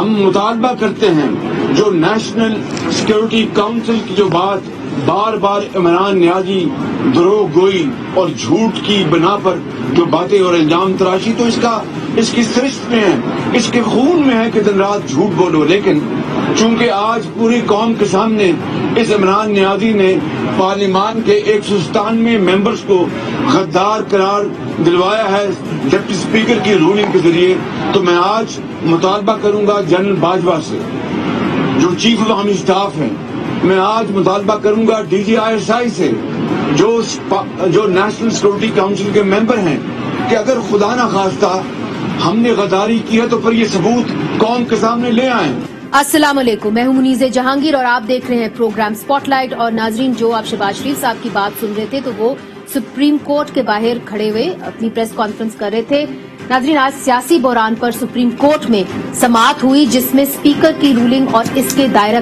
ہم مطالبہ کرتے ہیں جو نیشنل سیکورٹی کونسل کی جو بات بار بار عمران نیازی دروغ گوئی اور جھوٹ کی بنا پر جو باتیں اور الزام تراشی، تو اس کی سرشت میں ہے، اس کے خون میں ہے کہ دن رات جھوٹ بولو. لیکن چونکہ آج پوری قوم کے سامنے اس عمران نیازی نے پارلیمان کے 197 ممبرز کو غدار قرار دلوایا ہے ڈپٹی اسپیکر کی رولنگ کے ذریعے، تو میں آج مطالبہ کروں گا جنرل باجوہ سے جو چیف آف آرمی اسٹاف ہیں، میں آج مطالبہ کروں گا ڈی جی ISI سے جو نیشنل سیکورٹی کونسل کے ممبر ہیں کہ اگر خدا نہ خواستہ ہم نے غداری کی ہے تو پھر یہ ثبوت قوم کے سامنے لے آئیں. السلام علیکم، میں ہوں منیزہ جہانگیر اور آپ دیکھ رہے ہیں پروگرام سپاٹ لائٹ. اور ناظرین، جو آپ شہباز شریف صاحب کی بات سن رہے تھے تو وہ سپریم کورٹ کے باہر کھڑے ہوئے اپنی پریس کانفرنس کر رہے تھے. ناظرین، آج سیاسی بحران پر سپریم کورٹ میں سماعت ہوئی جس میں اسپیکر کی رولنگ اور اس کے دائرہ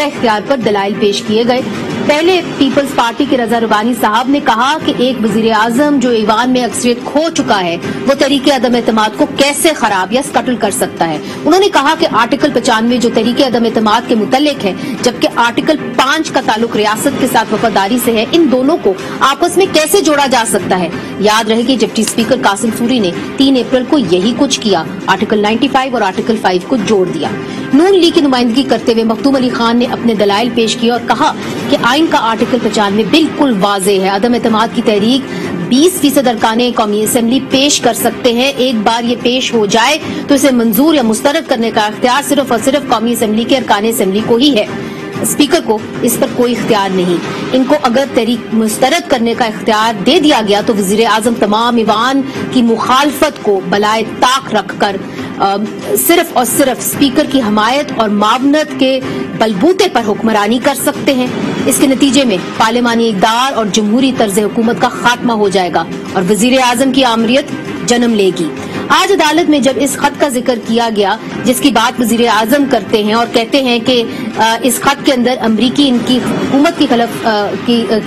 اختیار پر دلائل پیش کیے گئے. پہلے پیپلز پارٹی کے رضا ربانی صاحب نے کہا کہ ایک وزیر اعظم جو ایوان میں اکثریت کھو چکا ہے وہ تحریک عدم اعتماد کو کیسے خراب یا سکٹل کر سکتا ہے. انہوں نے کہا کہ آرٹیکل 95 جو تحریک عدم اعتماد کے متعلق ہے جبکہ آرٹیکل 5 کا تعلق ریاست کے ساتھ وفاداری سے ہے، ان دونوں کو آپس میں کیسے جوڑا جا سکتا ہے. یاد رہے کہ ڈپٹی اسپیکر قاسم سوری نے 3 اپریل کو یہی کچھ کیا، آرٹیکل 95 اور آرٹیکل 5 کو جوڑ دیا. نون لیگ کی نمائندگی کرتے ہوئے مختوم علی خان نے اپنے دلائل پیش کیے اور کہا کہ آئین کا آرٹیکل 95 بالکل واضح ہے. عدم اعتماد کی تحریک 20% ارکان قومی اسمبلی پیش کر سکتے ہیں. ایک بار یہ پیش ہو جائے تو اسے منظور یا مسترد کرنے کا اختیار صرف اور صرف قومی اسمبلی کے ارکان اسمبلی کو ہی ہے. اسپیکر کو اس پر کوئی اختیار نہیں. ان کو اگر تحریک مسترد کرنے کا اختیار دے دیا گیا تو وزیر اعظم تمام ایوان کی مخالفت کو بلائے طاق رکھ کر صرف اور صرف اسپیکر کی حمایت اور معاونت کے بلبوتے پر حکمرانی کر سکتے ہیں. اس کے نتیجے میں پارلیمانی اقدار اور جمہوری طرز حکومت کا خاتمہ ہو جائے گا اور وزیر اعظم کی آمریت جنم لے گی. آج عدالت میں جب اس خط کا ذکر کیا گیا جس کی بات وزیر اعظم کرتے ہیں اور کہتے ہیں کہ اس خط کے اندر امریکی ان کی حکومت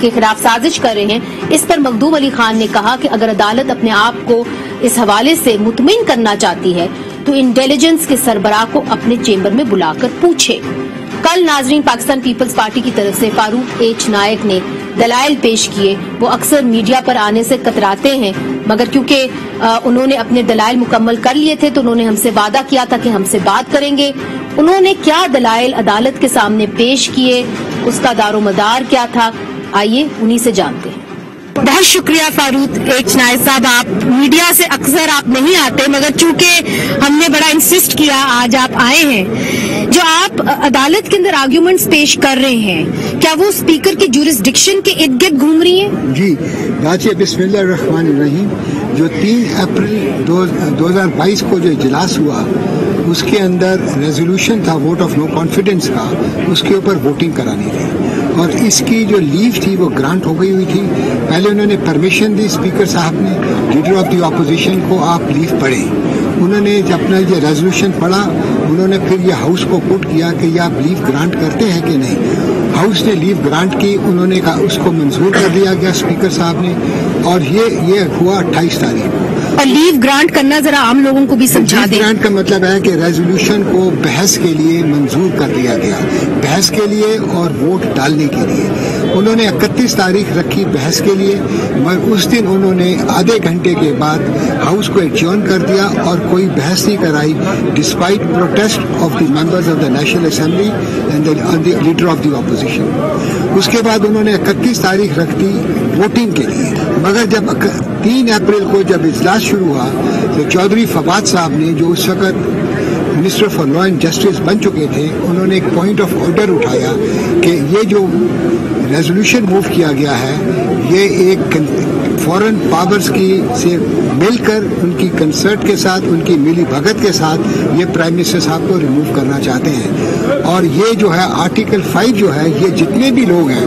کے خلاف سازش کر رہے ہیں، اس پر مخدوم علی خان نے کہا کہ اگر عدالت اپنے آپ کو اس حوالے سے مطمئن کرنا چاہتی ہے تو انٹیلیجنس کے سربراہ کو اپنے چیمبر میں بلا کر پوچھے. کل ناظرین پاکستان پیپلز پارٹی کی طرف سے فاروق ایچ نائک نے دلائل پیش کیے. وہ اکثر میڈیا پر آنے سے کتراتے ہیں مگر کیونکہ انہوں نے اپنے دلائل مکمل کر لیے تھے تو انہوں نے ہم سے وعدہ کیا تھا کہ ہم سے بات کریں گے. انہوں نے کیا دلائل عدالت کے سامنے پیش کیے، اس کا دار و مدار کیا تھا، آئیے انہی سے جانتے ہیں. بہت شکریہ فاروق ایچ نائک صاحب. آپ میڈیا سے اکثر آپ نہیں آتے مگر چونکہ ہم نے بڑا انسسٹ کیا آج آپ آئے ہیں. جو آپ عدالت کے اندر آرگیومنٹس پیش کر رہے ہیں کیا وہ اسپیکر کی جورسڈکشن کے ارد گرد گھوم رہی ہیں؟ جی بسم اللہ الرحمن الرحیم. جو 3 اپریل 2022 کو جو اجلاس ہوا اس کے اندر ریزولوشن تھا ووٹ آف نو کانفیڈنس کا، اس کے اوپر ووٹنگ کرانی تھی اور اس کی جو لیو تھی وہ گرانٹ ہو گئی ہوئی تھی. پہلے انہوں نے پرمیشن دی اسپیکر صاحب نے لیڈر آف دی اپوزیشن کو آپ لیو پڑھیں. انہوں نے جب اپنا یہ ریزولوشن پڑھا انہوں نے پھر یہ ہاؤس کو پٹ کیا کہ یہ آپ لیو گرانٹ کرتے ہیں کہ نہیں. ہاؤس نے لیو گرانٹ کی، انہوں نے کہا اس کو منظور کر دیا گیا اسپیکر صاحب نے اور یہ ہوا 28 تاریخ کو. اور لیو گرانٹ کرنا ذرا عام لوگوں کو بھی سمجھا دیں. گرانٹ کا مطلب ہے کہ ریزولوشن کو بحث کے لیے منظور کر دیا گیا، بحث کے لیے اور ووٹ ڈالنے کے لیے. انہوں نے 31 تاریخ رکھی بحث کے لیے مگر اس دن انہوں نے آدھے گھنٹے کے بعد ہاؤس کو ایڈجرن کر دیا اور کوئی بحث نہیں کرائی despite protest of the members of the national assembly and the leader of the opposition. اس کے بعد انہوں نے 31 تاریخ رکھ دی ووٹنگ کے لیے. مگر جب 3 اپریل کو جب اجلاس شروع ہوا تو چودھری فواد صاحب نے جو اس وقت minister for law and justice بن چکے تھے انہوں نے ایک پوائنٹ آف آرڈر اٹھایا کہ یہ جو ریزولوشن موو کیا گیا ہے یہ ایک فورن پاورز کی سے مل کر ان کی کنسرٹ کے ساتھ ان کی ملی بھگت کے ساتھ یہ پرائم منسٹر صاحب کو ریموو کرنا چاہتے ہیں. اور یہ جو ہے آرٹیکل 5 جو ہے یہ جتنے بھی لوگ ہیں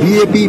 BAP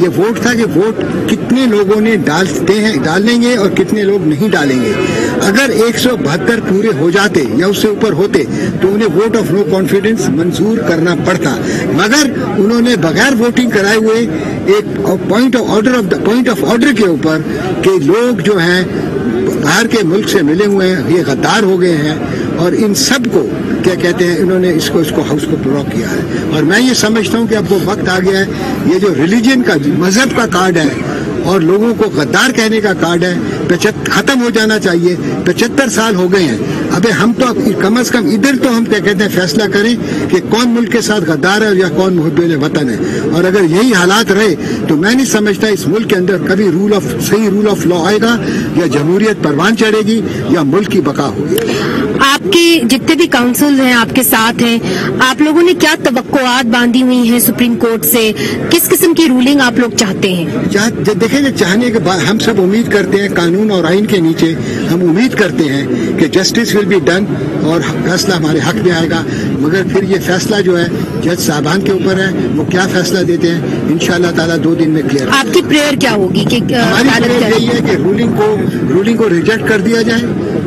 یہ ووٹ تھا کہ ووٹ کتنے لوگوں نے ڈالیں گے اور کتنے لوگ نہیں ڈالیں گے. اگر 172 پورے ہو جاتے یا اس سے اوپر ہوتے تو انہیں ووٹ آف نو کانفیڈنس منظور کرنا پڑتا, مگر انہوں نے بغیر ووٹنگ کرائے ہوئے ایک پوائنٹ آف آرڈر کے اوپر کہ لوگ جو ہیں باہر کے ملک سے ملے ہوئے ہیں, یہ غدار ہو گئے ہیں, اور ان سب کو کیا کہتے ہیں انہوں نے اس کو بلاک کیا ہے. اور میں یہ سمجھتا ہوں کہ اب وہ وقت آ گیا ہے, یہ جو ریلیجن کا مذہب کا کارڈ ہے اور لوگوں کو غدار کہنے کا کارڈ ہے ختم ہو جانا چاہیے. 75 سال ہو گئے ہیں, ابھی ہم تو کم از کم ادھر تو ہم کیا کہتے ہیں فیصلہ کریں کہ کون ملک کے ساتھ غدار ہے یا کون محب وطن ہے. اور اگر یہی حالات رہے تو میں نہیں سمجھتا اس ملک کے اندر کبھی صحیح رول آف لا آئے گا, یا جمہوریت پروان چڑھے گی, یا ملک کی بقا ہوگی. آپ کے جتنے بھی کاؤنسل ہیں آپ کے ساتھ ہیں, آپ لوگوں نے کیا توقعات باندھی ہوئی ہیں سپریم کورٹ سے؟ کس قسم کی رولنگ آپ لوگ چاہتے ہیں؟ دیکھیں, چاہنے کے بعد ہم سب امید کرتے ہیں قانون اور آئین کے نیچے ہم امید کرتے ہیں کہ جسٹس ول بی ڈن اور فیصلہ ہمارے حق میں آئے گا. مگر پھر یہ فیصلہ جو ہے جج صاحبان کے اوپر ہے, وہ کیا فیصلہ دیتے ہیں انشاءاللہ تعالیٰ 2 دن میں کلیئر. آپ کی پریئر کیا ہوگی کہ ہماری پریئر یہی ہے کہ رولنگ کو ریجیکٹ کر دیا جائے.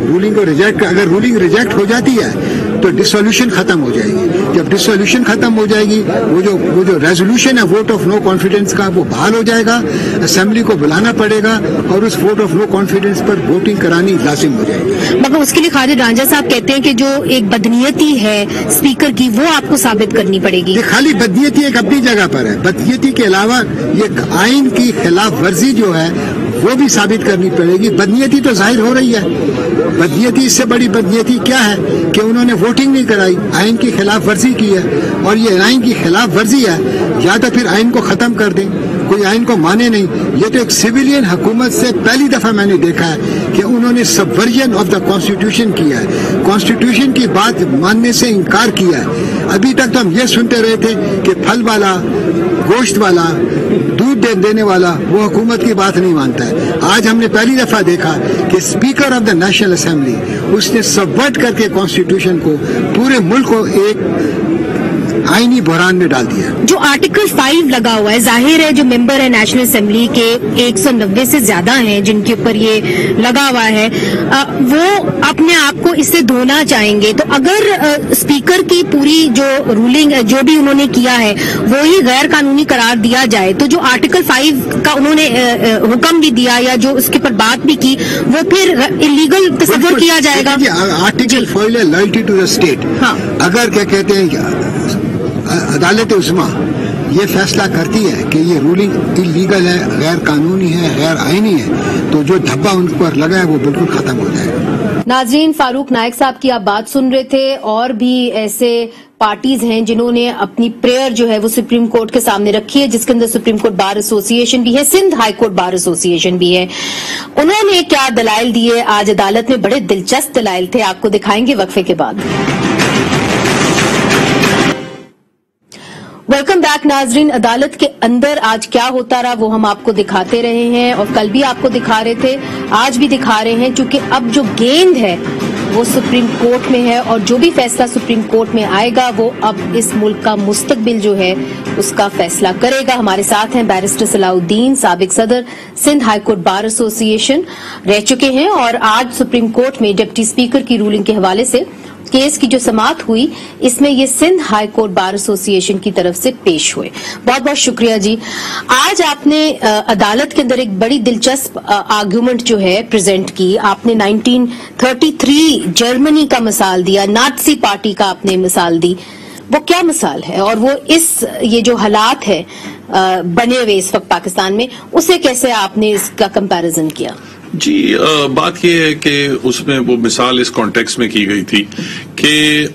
اگر رولنگ ریجیکٹ ہو جاتی ہے تو ڈسولوشن ختم ہو جائے گی. جب ڈسولوشن ختم ہو جائے گی, وہ جو ریزولوشن ہے ووٹ آف نو کانفیڈنس کا وہ بحال ہو جائے گا, اسمبلی کو بلانا پڑے گا اور اس ووٹ آف نو کانفیڈنس پر ووٹنگ کرانی لازم ہو جائے گی. مگر اس کے لیے خالد رانجھا صاحب کہتے ہیں کہ جو ایک بدنیتی ہے اسپیکر کی وہ آپ کو ثابت کرنی پڑے گی. خالی بدنیتی ایک اپنی جگہ پر ہے, بدنیتی کے علاوہ یہ آئین کی خلاف ورزی جو ہے وہ بھی ثابت کرنی پڑے گی. بدنیتی تو ظاہر ہو رہی ہے, بدنیتی اس سے بڑی بدنیتی کیا ہے کہ انہوں نے ووٹنگ نہیں کرائی, آئین کی خلاف ورزی کی ہے. اور یہ آئین کی خلاف ورزی ہے, یا تو پھر آئین کو ختم کر دیں, کوئی آئین کو مانے نہیں. یہ تو ایک سویلین حکومت سے پہلی دفعہ میں نے دیکھا ہے کہ انہوں نے سبورژن آف دا کانسٹیٹیوشن کیا ہے, کانسٹیٹیوشن کی بات ماننے سے انکار کیا ہے. ابھی تک تو ہم یہ سنتے رہے تھے کہ پھل والا, گوشت والا, دودھ دینے والا وہ حکومت کی بات نہیں مانتا ہے. آج ہم نے پہلی دفعہ دیکھا کہ speaker of the national assembly اس نے سبورٹ کر کے کانسٹیٹیوشن کو پورے ملک کو ایک آئینی بحران میں ڈال دیا. جو آرٹیکل 5 لگا ہوا ہے, ظاہر ہے جو ممبر ہے نیشنل اسمبلی کے 190 سے زیادہ ہیں جن کے اوپر یہ لگا ہوا ہے, وہ اپنے آپ کو اس سے دھونا چاہیں گے. تو اگر اسپیکر کی پوری جو رولنگ جو بھی انہوں نے کیا ہے وہی غیر قانونی قرار دیا جائے تو جو آرٹیکل 5 کا انہوں نے حکم بھی دیا یا جو اس کے پر بات بھی کی وہ پھر انلیگل تصور کیا جائے گا. آرٹیکل 5 ہے لائلٹی ٹو دا اسٹیٹ. اگر کیا کہتے ہیں عدالت عظمیٰ یہ فیصلہ کرتی ہے کہ یہ رولنگ انلیگل ہے, غیر قانونی ہے, غیر آئینی ہے, تو جو دھبا ان پر لگا ہے وہ بالکل ختم ہو جائے گا. ناظرین, فاروق نائک صاحب کی آپ بات سن رہے تھے, اور بھی ایسے پارٹیز ہیں جنہوں نے اپنی پریئر جو ہے وہ سپریم کورٹ کے سامنے رکھی ہے, جس کے اندر سپریم کورٹ بار ایسوسی ایشن بھی ہے, سندھ ہائی کورٹ بار ایسوسی ایشن بھی ہے. انہوں نے کیا دلائل دیے آج عدالت میں, بڑے دلچسپ دلائل تھے, آپ کو دکھائیں گے وقفے کے بعد. ویلکم بیک ناظرین. عدالت کے اندر آج کیا ہوتا رہا وہ ہم آپ کو دکھاتے رہے ہیں, اور کل بھی آپ کو دکھا رہے تھے, آج بھی دکھا رہے ہیں, چونکہ اب جو گیند ہے وہ سپریم کورٹ میں ہے, اور جو بھی فیصلہ سپریم کورٹ میں آئے گا وہ اب اس ملک کا مستقبل جو ہے اس کا فیصلہ کرے گا. ہمارے ساتھ ہیں بیرسٹر صلاح الدین, سابق صدر سندھ ہائی کورٹ بار ایسوسی ایشن رہ چکے ہیں, اور آج سپریم کورٹ میں ڈپٹی اسپیکر کی رولنگ کے حوالے سے کیس کی جو سماعت ہوئی اس میں یہ سندھ ہائی کورٹ بار ایسوسی ایشن کی طرف سے پیش ہوئے. بہت بہت شکریہ جی. آج آپ نے عدالت کے اندر ایک بڑی دلچسپ آرگیومنٹ جو ہے پریزنٹ کی. آپ نے 1933 جرمنی کا مثال دیا, نازی پارٹی کا آپ نے مثال دی. وہ کیا مثال ہے, اور وہ یہ جو حالات ہے بنے ہوئے اس وقت پاکستان میں, اسے کیسے آپ نے اس کا کمپیریزن کیا؟ جی, بات یہ ہے کہ اس میں وہ مثال اس کانٹیکس میں کی گئی تھی کہ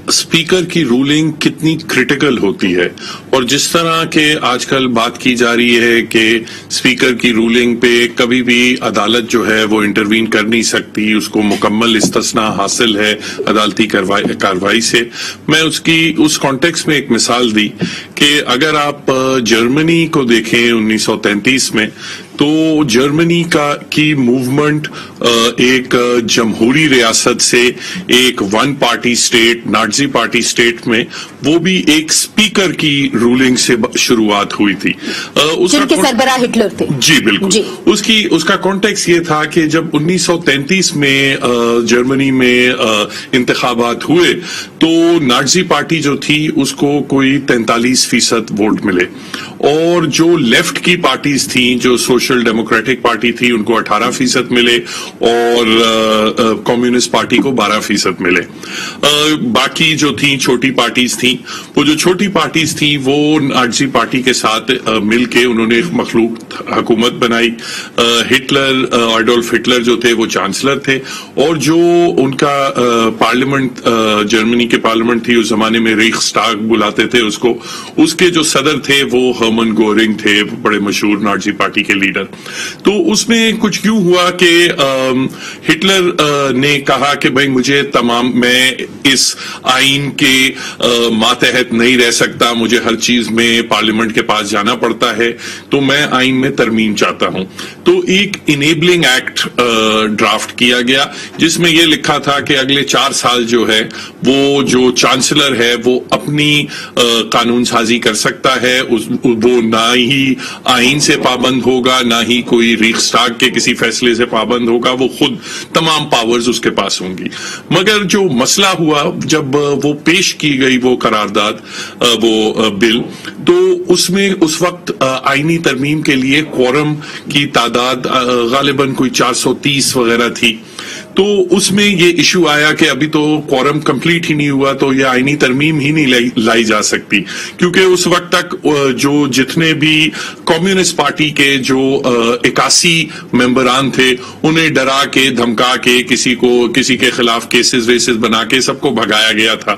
اسپیکر کی رولنگ کتنی کریٹیکل ہوتی ہے, اور جس طرح کہ آج کل بات کی جا رہی ہے کہ اسپیکر کی رولنگ پہ کبھی بھی عدالت جو ہے وہ انٹروین کر نہیں سکتی, اس کو مکمل استثناء حاصل ہے عدالتی کارروائی سے. میں اس کانٹیکس میں ایک مثال دی کہ اگر آپ جرمنی کو دیکھیں 1933 میں, تو جرمنی کی موومنٹ ایک جمہوری ریاست سے ایک one party state, Nazi party state میں، وہ بھی ایک اسپیکر کی رولنگ سے شروعات ہوئی تھی. جن کے سربراہ ہٹلر تھے. جی بالکل. اس کا کانٹیکس یہ تھا کہ جب 1933 میں جرمنی میں انتخابات ہوئے تو نازی پارٹی جو تھی اس کو کوئی 43% ووٹ ملے، اور جو لیفٹ کی پارٹیز تھیں، جو سوشل ڈیموکریٹک پارٹی تھی، ان کو 18% ملے، اور کمیونسٹ پارٹی کو 12% ملے. باقی جو تھیں چھوٹی پارٹیز تھیں، وہ جو چھوٹی پارٹیز تھیں وہ نازی پارٹی کے ساتھ مل کے انہوں نے ایک مخلوق حکومت بنائی. ایڈولف ہٹلر جو تھے وہ چانسلر تھے، اور جو ان کا پارلیمنٹ، جرمنی کے پارلیمنٹ تھی اس زمانے میں، ریخسٹاگ بلاتے تھے اس کو، اس کے جو صدر تھے وہ ہرمن گورنگ تھے، بڑے مشہور نازی پارٹی کے لیڈر. تو اس میں کچھ یوں ہوا کہ ہٹلر نے کہا کہ بھائی میں اس آئین کے ماتحت نہیں رہ سکتا، مجھے ہر چیز میں پارلیمنٹ کے پاس جانا پڑتا ہے، تو میں آئین میں ترمیم چاہتا ہوں. تو ایک انیبلنگ ایکٹ ڈرافٹ کیا گیا جس میں یہ لکھا تھا کہ اگلے 4 سال جو ہے وہ جو چانسلر ہے وہ اپنی قانون سازی کر سکتا ہے، وہ نہ ہی آئین سے پابند ہوگا، نہ ہی کوئی ریخسٹاگ کے کسی فیصلے سے پابند ہوگا، وہ خود تمام پاورز اس کے پاس ہوں گی. مگر جو مسئلہ ہوا جب وہ پیش کی گئی وہ قرارداد، وہ بل، تو اس میں اس وقت آئینی ترمیم کے لیے کوورم کی تعداد غالباً کوئی 430 وغیرہ تھی. تو اس میں یہ ایشو آیا کہ ابھی تو کوورم کمپلیٹ ہی نہیں ہوا تو یہ آئینی ترمیم ہی نہیں لائی جا سکتی، کیونکہ اس وقت تک جو جتنے بھی کمیونسٹ پارٹی کے جو 81 ممبران تھے انہیں ڈرا کے دھمکا کے کسی کے خلاف کیسز ویسز بنا کے سب کو بھگایا گیا تھا.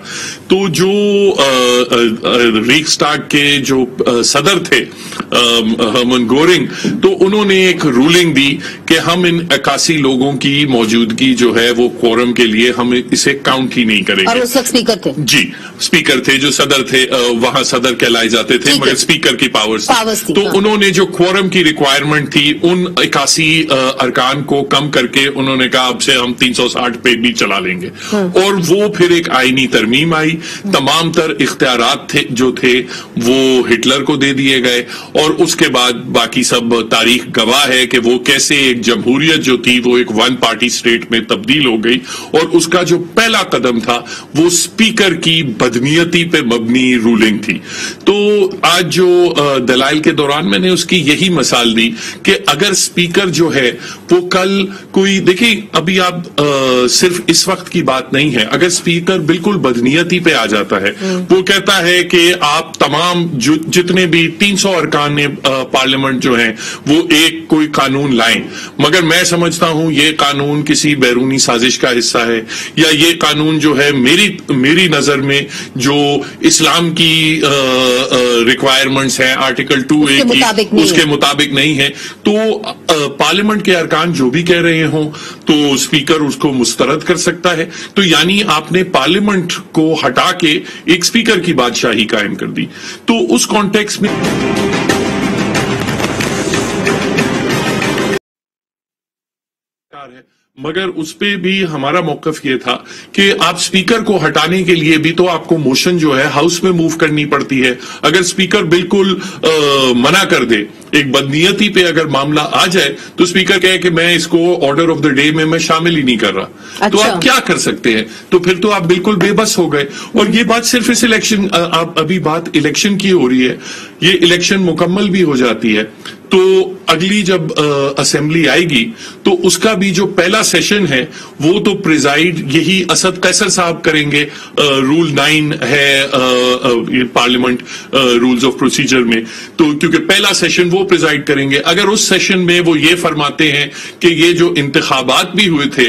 تو جو ریکسٹاگ کے جو صدر تھے ہرمن گورنگ، تو انہوں نے ایک رولنگ دی کہ ہم ان 81 لوگوں کی موجودگی جو ہے وہ کوورم کے لیے ہم اسے کاؤنٹ ہی نہیں کریں گے. اور اس وقت اسپیکر تھے. جی اسپیکر تھے، جو صدر تھے وہاں صدر کہلائے جاتے تھے، مگر اسپیکر کی پاورز تھی. تو انہوں نے جو کوورم کی ریکوائرمنٹ تھی ان 81 ارکان کو کم کر کے انہوں نے کہا اب سے ہم 360 پہ بھی چلا لیں گے. اور وہ پھر ایک آئینی ترمیم آئی، تمام تر اختیارات جو تھے وہ ہٹلر کو دے دیے گئے، اور اس کے بعد باقی سب تاریخ گواہ ہے کہ وہ کیسے ایک جمہوریت جو تھی وہ ایک ون پارٹی سٹیٹ میں تبدیل ہو گئی. اور اس کا جو پہلا قدم تھا وہ اسپیکر کی بدنیتی پہ مبنی رولنگ تھی. تو آج جو دلائل کے دوران میں نے اس کی یہی مثال دی کہ اگر اسپیکر جو ہے وہ کل کوئی، دیکھیں ابھی آپ صرف اس وقت کی بات نہیں ہے، اگر اسپیکر بالکل بدنیتی پہ آ جاتا ہے، وہ کہتا ہے کہ آپ تمام جتنے بھی 300 ارکان پارلیمنٹ جو ہیں وہ ایک کوئی قانون لائیں، مگر میں سمجھتا ہوں یہ قانون کسی بیرونی سازش کا حصہ ہے، یا یہ قانون جو ہے میری نظر میں جو اسلام کی ریکوائرمنٹس ہیں آرٹیکل 2A کی اس کے مطابق نہیں ہے. تو پارلیمنٹ کے ارکان جو بھی کہہ رہے ہوں تو اسپیکر اس کو مسترد کر سکتا ہے. تو یعنی آپ نے پارلیمنٹ کو ہٹا کے ایک اسپیکر کی بادشاہی قائم کر دی. تو اس کانٹیکس میں مگر اس پہ بھی ہمارا موقف یہ تھا کہ آپ اسپیکر کو ہٹانے کے لیے بھی تو آپ کو موشن جو ہے ہاؤس میں موو کرنی پڑتی ہے. اگر اسپیکر بالکل منع کر دے، ایک بدنیتی پہ اگر معاملہ آ جائے تو اسپیکر کہے کہ میں اس کو آرڈر آف دا ڈے میں شامل ہی نہیں کر رہا، تو آپ کیا کر سکتے ہیں؟ تو پھر تو آپ بالکل بے بس ہو گئے. اور یہ بات صرف اس الیکشن، ابھی بات الیکشن کی ہو رہی ہے، یہ الیکشن مکمل بھی ہو جاتی ہے تو اگلی جب اسمبلی آئے گی تو اس کا بھی جو پہلا سیشن ہے وہ تو پریزائڈ یہی اسد قیصر صاحب کریں گے. رول 9 ہے پارلیمنٹ رولز آف پروسیجر میں، تو کیونکہ پہلا سیشن وہ پریزائڈ کریں گے. اگر اس سیشن میں وہ یہ فرماتے ہیں کہ یہ جو انتخابات بھی ہوئے تھے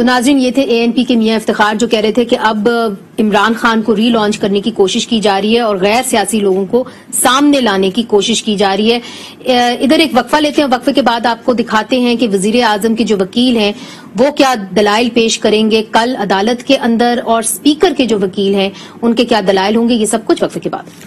تو ناظرین یہ تھے ANP کے میاں افتخار جو کہہ رہے تھے کہ اب عمران خان کو ری لانچ کرنے کی کوشش کی جا رہی ہے اور غیر سیاسی لوگوں کو سامنے لانے کی کوشش کی جا رہی ہے. ادھر ایک وقفہ لیتے ہیں, وقفے کے بعد آپ کو دکھاتے ہیں کہ وزیر اعظم کے جو وکیل ہیں وہ کیا دلائل پیش کریں گے کل عدالت کے اندر, اور اسپیکر کے جو وکیل ہیں ان کے کیا دلائل ہوں گے. یہ سب کچھ وقفے کے بعد.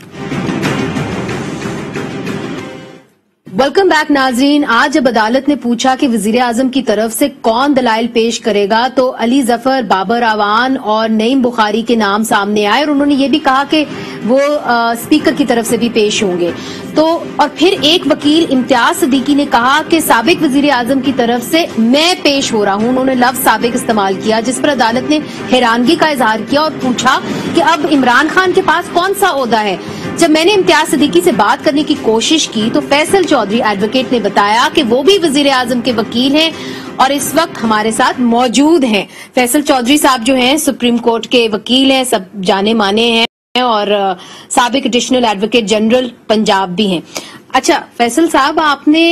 ویلکم بیک ناظرین. آج جب عدالت نے پوچھا کہ وزیر اعظم کی طرف سے کون دلائل پیش کرے گا تو علی ظفر, بابر اعوان اور نعیم بخاری کے نام سامنے آئے, اور انہوں نے یہ بھی کہا کہ وہ اسپیکر کی طرف سے بھی پیش ہوں گے. تو اور پھر ایک وکیل امتیاز صدیقی نے کہا کہ سابق وزیر اعظم کی طرف سے میں پیش ہو رہا ہوں. انہوں نے لفظ سابق استعمال کیا, جس پر عدالت نے حیرانگی کا اظہار کیا اور پوچھا کہ اب عمران خان کے پاس کون سا عہدہ ہے. جب میں نے امتیاز صدیقی سے بات کرنے کی کوشش کی تو فیصل چودھری ایڈوکیٹ نے بتایا کہ وہ بھی وزیر اعظم کے وکیل ہیں اور اس وقت ہمارے ساتھ موجود ہیں. فیصل چودھری صاحب جو ہیں سپریم کورٹ کے وکیل ہیں, سب جانے مانے ہیں, اور سابق ایڈیشنل ایڈوکیٹ جنرل پنجاب بھی ہیں. اچھا فیصل صاحب, آپ نے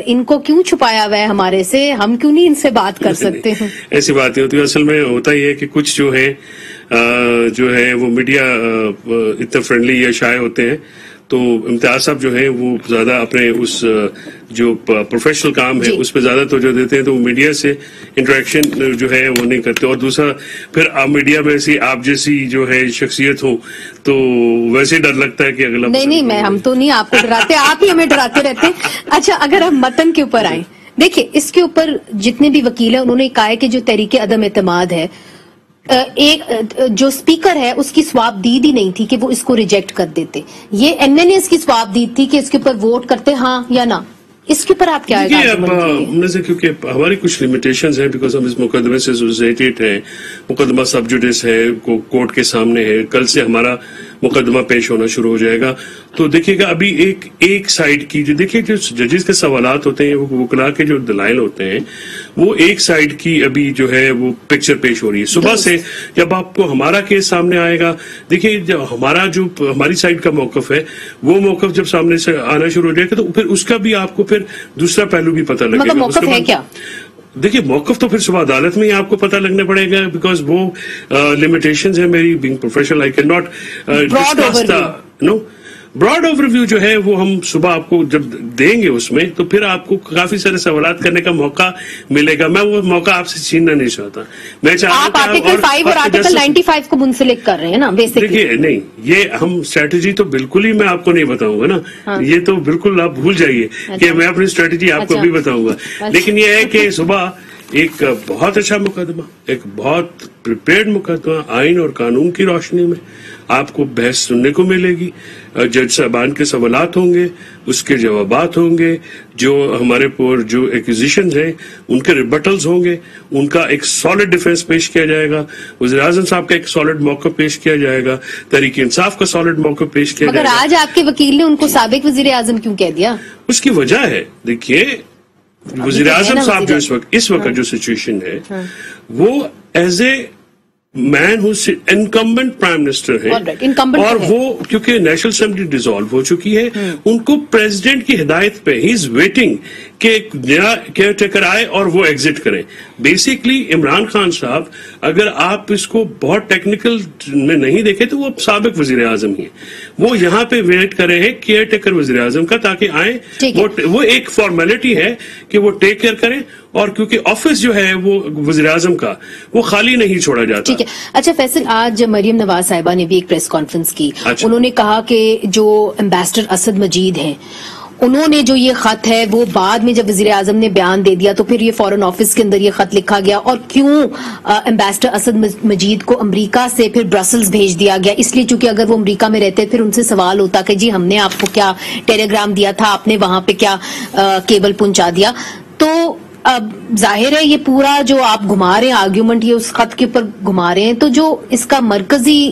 ان کو کیوں چھپایا ہوا ہے ہمارے سے, ہم کیوں نہیں ان سے بات کر سکتے ہیں؟ ایسی بات نہیں ہوتی. اصل میں ہوتا ہی ہے کہ کچھ جو ہے وہ میڈیا اتنا فرینڈلی یا شائع ہوتے ہیں, تو امتیاز صاحب جو ہیں وہ زیادہ اپنے اس جو پروفیشنل کام ہے اس پہ زیادہ توجہ دیتے ہیں, تو میڈیا سے انٹریکشن جو ہے وہ نہیں کرتے. اور دوسرا پھر آپ میڈیا میں آپ جیسی جو ہے شخصیت ہو تو ویسے ڈر لگتا ہے کہ اگلا نہیں ہم تو نہیں آپ کو ڈراتے, آپ ہی ہمیں ڈراتے رہتے ہیں. اچھا اگر ہم متن کے اوپر آئیں, دیکھیں اس کے اوپر جتنے بھی وکیل ہیں انہوں نے کہا ہے کہ جو تحریک عدم اعتماد ہے, ایک جو اسپیکر ہے اس کی سواب دید ہی نہیں تھی کہ وہ اس کو ریجیکٹ کر دیتے. یہ این این ایس کی سواب دید تھی کہ اس کے اوپر ووٹ کرتے ہاں یا نہ. اس کے اوپر آپ کیا ہے؟ کیونکہ ہماری کچھ لمیٹیشنز ہیں, بیکاز ہم اس مقدمے سے ایسوسیٹیڈ ہیں. مقدمہ سب جوڈس ہے, کورٹ کے سامنے ہے, کل سے ہمارا مقدمہ پیش ہونا شروع ہو جائے گا. تو دیکھیے گا ابھی ایک سائڈ کی جو دیکھیے جو ججز کے سوالات ہوتے ہیں, وکلا کے جو دلائل ہوتے ہیں, وہ ایک سائڈ کی ابھی جو ہے وہ پکچر پیش ہو رہی ہے. صبح سے جب آپ کو ہمارا کیس سامنے آئے گا, دیکھیے ہماری سائڈ کا موقف ہے, وہ موقف جب سامنے سے آنا شروع ہو جائے گا تو پھر اس کا بھی آپ کو پھر دوسرا پہلو بھی پتہ لگے گا. موقف ہے کیا؟ دیکھیے موقف تو پھر صبح عدالت میں ہی آپ کو پتہ لگنے پڑے گا, بیکاز وہ لمیٹیشنز ہیں میری being professional. I can not discuss the broad overview جو ہے وہ ہم صبح آپ کو جب دیں گے اس میں, تو پھر آپ کو کافی سارے سوالات کرنے کا موقع ملے گا. میں وہ موقع آپ سے چھیننا نہیں چاہتا. میں آپ آرٹیکل 5 اور آرٹیکل 95 کو منسلک کر رہے ہیں نا بیسکلی. دیکھیے نہیں, یہ ہم اسٹریٹجی تو بالکل ہی میں آپ کو نہیں بتاؤں گا نا, یہ تو بالکل آپ بھول جائیے کہ میں اپنی اسٹریٹجی آپ کو بھی بتاؤں گا. لیکن یہ ہے کہ صبح ایک بہت اچھا مقدمہ, ایک بہت پریپیئرڈ مقدمہ آئین اور قانون کی روشنی میں آپ کو بحث سننے کو ملے گی. جج صاحبان کے سوالات ہوں گے, اس کے جوابات ہوں گے, جو ہمارے پر جو ایکوزیشنز ہیں ان کے ریبٹلز ہوں گے, ان کا ایک سالڈ ڈیفنس پیش کیا جائے گا. وزیر اعظم صاحب کا ایک سالڈ موقع پیش کیا جائے گا, تحریک انصاف کا سالڈ موقع پیش کیا جائے گا. مگر آج آپ کے وکیل نے ان کو سابق وزیر اعظم کیوں کہہ دیا؟ اس کی وجہ ہے, دیکھیے وزیر اعظم صاحب جو اس وقت جو سچویشن ہے وہ as a man who incumbent prime minister ہے, اور وہ کیونکہ نیشنل اسمبلی ڈیزالو ہو چکی ہے, ان کو پریزیڈنٹ کی ہدایت پہ ہی از ویٹنگ کہ ایک نیا کیئر ٹیکر آئے اور وہ ایگزٹ کریں. بیسکلی عمران خان صاحب اگر آپ اس کو بہت ٹیکنیکل میں نہیں دیکھیں تو وہ سابق وزیر اعظم ہی ہیں. وہ یہاں پہ ویٹ کر رہے ہیں کیئر ٹیکر وزیر اعظم کا تاکہ آئیں. وہ ایک فارمیلٹی ہے کہ وہ ٹیک کیئر کریں, اور کیونکہ آفس جو ہے وہ وزیر اعظم کا وہ خالی نہیں چھوڑا جاتا. ٹھیک ہے. اچھا فیصل, آج مریم نواز صاحبہ نے بھی ایک پریس کانفرنس کی. انہوں نے کہا کہ جو امبیسڈر اسد مجید ہیں انہوں نے جو یہ خط ہے وہ بعد میں جب وزیر اعظم نے بیان دے دیا تو پھر یہ فورن آفس کے اندر یہ خط لکھا گیا, اور کیوں امبیسڈر اسد مجید کو امریکہ سے پھر برسلز بھیج دیا گیا؟ اس لیے چونکہ اگر وہ امریکہ میں رہتے پھر ان سے سوال ہوتا کہ جی ہم نے آپ کو کیا ٹیلی گرام دیا تھا, آپ نے وہاں پہ کیا کیبل پہنچا دیا. تو اب ظاہر ہے یہ پورا جو آپ گھما رہے ہیں آرگیومنٹ, یہ اس خط کے اوپر گھما رہے ہیں, تو جو اس کا مرکزی